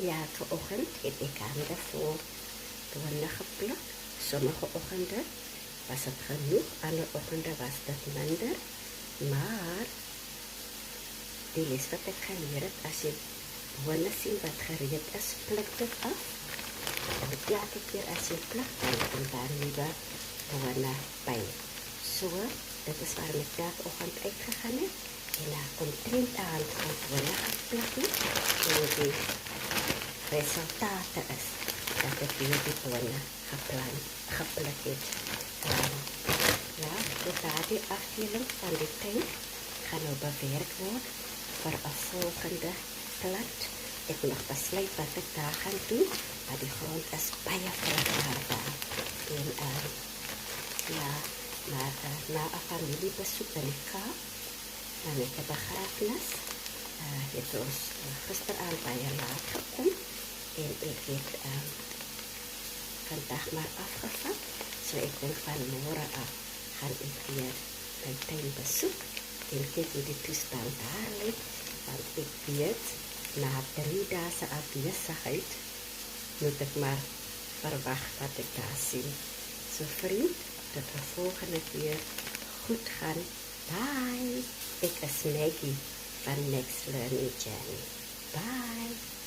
Ja, vanochtend heb ik handen vol bonen geplukt. Sommige ochtenden was het genoeg, andere ochtenden was het minder. Maar die les wat ik geleerd heb, als je bonen ziet wat gereed is, pluk het af. En elke keer als je plukt, dan komt daar nieuwe bonen bij. Zo, dit is waarom ik elke ochtend uitgegaan heb. En dan omtrent aan van bonen geplukt. En die resultaten is dat ik weer die bonen geplukt heb. Ja, dus daar die afdeling van die tuin gaan nou bewerkt worden voor een volgende plant. Ik moet nog besluit wat ik daar gaan doen, maar die grond is baie vruchtbaar daar. En ja, maar na een familiebezoek in die Kaap, dan met de begrafenis, het ons gisteravond baie laat gekom en ik het vandaag maar afgevat. So ek dink van môre af gaan ek weer my tuin besoek en kyk hoe die toestand daar lê, want ek weet na 3 dae se afwesigheid moet ek maar verwag wat ek daar sien. So vriend, tot die volgende keer goed gaan. Bye! Ek is Maggie van Next Learning Journey. Bye!